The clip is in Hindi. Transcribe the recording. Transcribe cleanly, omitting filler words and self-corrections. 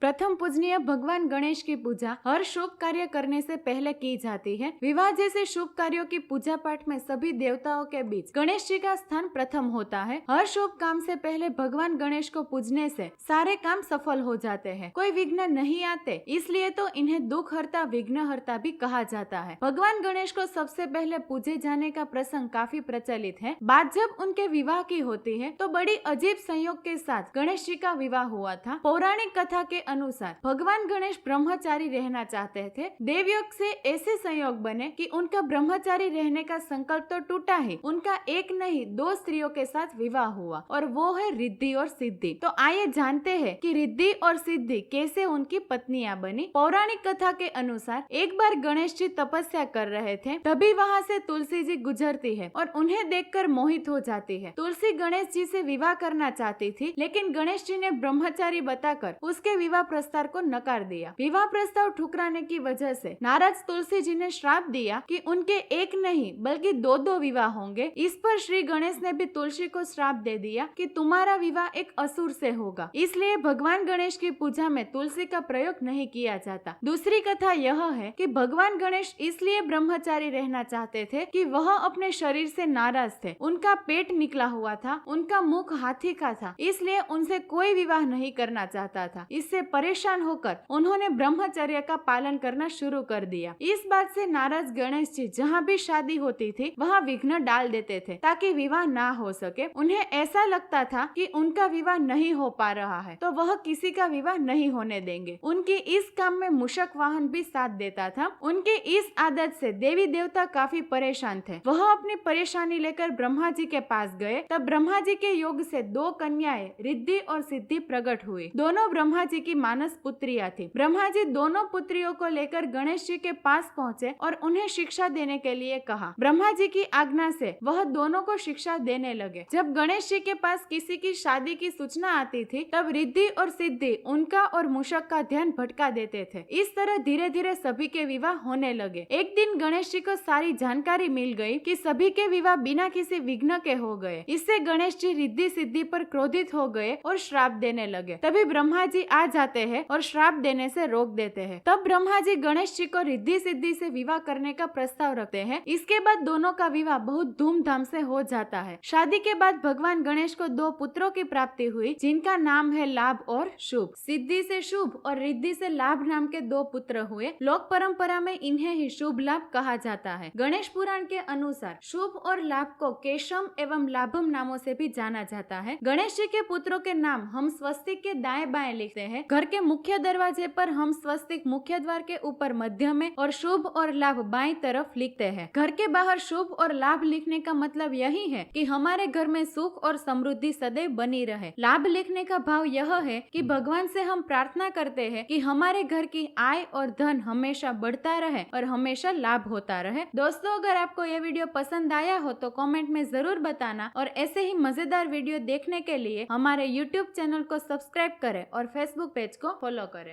प्रथम पूजनीय भगवान गणेश की पूजा हर शुभ कार्य करने से पहले की जाती है। विवाह जैसे शुभ कार्यों की पूजा पाठ में सभी देवताओं के बीच गणेश जी का स्थान प्रथम होता है। हर शुभ काम से पहले भगवान गणेश को पूजने से सारे काम सफल हो जाते हैं, कोई विघ्न नहीं आते, इसलिए तो इन्हें दुख हरता विघ्न हरता भी कहा जाता है। भगवान गणेश को सबसे पहले पूजे जाने का प्रसंग काफी प्रचलित है। बात जब उनके विवाह की होती है तो बड़ी अजीब संयोग के साथ गणेश जी का विवाह हुआ था। पौराणिक कथा के अनुसार भगवान गणेश ब्रह्मचारी रहना चाहते थे। देवयोग से ऐसे संयोग बने कि उनका ब्रह्मचारी रहने का संकल्प तो टूटा ही, उनका एक नहीं दो स्त्रियों के साथ विवाह हुआ और वो है रिद्धि और सिद्धि। तो आइए जानते हैं कि रिद्धि और सिद्धि कैसे उनकी पत्नियां बनी। पौराणिक कथा के अनुसार एक बार गणेश जी तपस्या कर रहे थे, तभी वहाँ से तुलसी जी गुजरती है और उन्हें देखकर मोहित हो जाती है। तुलसी गणेश जी से विवाह करना चाहती थी, लेकिन गणेश जी ने ब्रह्मचारी बताकर उसके विवाह प्रस्ताव को नकार दिया। विवाह प्रस्ताव ठुकराने की वजह से नाराज तुलसी जी ने श्राप दिया कि उनके एक नहीं बल्कि दो दो विवाह होंगे। इस पर श्री गणेश ने भी तुलसी को श्राप दे दिया कि तुम्हारा विवाह एक असुर से होगा, इसलिए भगवान गणेश की पूजा में तुलसी का प्रयोग नहीं किया जाता। दूसरी कथा यह है कि भगवान गणेश इसलिए ब्रह्मचारी रहना चाहते थे कि वह अपने शरीर से नाराज थे। उनका पेट निकला हुआ था, उनका मुख हाथी का था, इसलिए उनसे कोई विवाह नहीं करना चाहता था। इससे परेशान होकर उन्होंने ब्रह्मचर्य का पालन करना शुरू कर दिया। इस बात से नाराज गणेश जी जहाँ भी शादी होती थी वहाँ विघ्न डाल देते थे ताकि विवाह ना हो सके। उन्हें ऐसा लगता था कि उनका विवाह नहीं हो पा रहा है तो वह किसी का विवाह नहीं होने देंगे। उनकी इस काम में मूषक वाहन भी साथ देता था। उनकी इस आदत से देवी देवता काफी परेशान थे। वह अपनी परेशानी लेकर ब्रह्मा जी के पास गए। तब ब्रह्मा जी के योग से दो कन्याएं रिद्धि और सिद्धि प्रकट हुई। दोनों ब्रह्मा जी की मानस पुत्रियां थी। ब्रह्मा जी दोनों पुत्रियों को लेकर गणेश जी के पास पहुँचे और उन्हें शिक्षा देने के लिए कहा। ब्रह्मा जी की आज्ञा से वह दोनों को शिक्षा देने लगे। जब गणेश जी के पास किसी की शादी की सूचना आती थी तब रिद्धि और सिद्धि उनका और मूषक का ध्यान भटका देते थे। इस तरह धीरे धीरे सभी के विवाह होने लगे। एक दिन गणेश जी को सारी जानकारी मिल गई कि सभी के विवाह बिना किसी विघ्न के हो गए। इससे गणेश जी रिद्धि सिद्धि पर क्रोधित हो गए और श्राप देने लगे। तभी ब्रह्मा जी आ जाते हैं और श्राप देने से रोक देते हैं। तब ब्रह्मा जी गणेश जी को रिद्धि सिद्धि से विवाह करने का प्रस्ताव रखते हैं। इसके बाद दोनों का विवाह बहुत धूमधाम से हो जाता है। शादी के बाद भगवान गणेश को दो पुत्रों की प्राप्ति हुई, जिनका नाम है लाभ और शुभ। सिद्धि से शुभ और रिद्धि से लाभ नाम के दो पुत्र हुए। लोक परंपरा में इन्हें ही शुभ लाभ कहा जाता है। गणेश पुराण के अनुसार शुभ और लाभ को केशम एवं लाभम नामों से भी जाना जाता है। गणेश जी के पुत्रों के नाम हम स्वस्तिक के दाएं बाएं लिखते हैं। घर के मुख्य दरवाजे पर हम स्वस्तिक मुख्य द्वार के ऊपर मध्य में और शुभ और लाभ बाईं तरफ लिखते हैं। घर के बाहर शुभ और लाभ लिखने का मतलब यही है कि हमारे घर में सुख और समृद्धि सदैव बनी रहे। लाभ लिखने का भाव यह है कि भगवान से हम प्रार्थना करते हैं कि हमारे घर की आय और धन हमेशा बढ़ता रहे और हमेशा लाभ होता रहे। दोस्तों, अगर आपको यह वीडियो पसंद आया हो तो कमेंट में जरूर बताना और ऐसे ही मजेदार वीडियो देखने के लिए हमारे YouTube चैनल को सब्सक्राइब करें और Facebook पेज को फॉलो करें।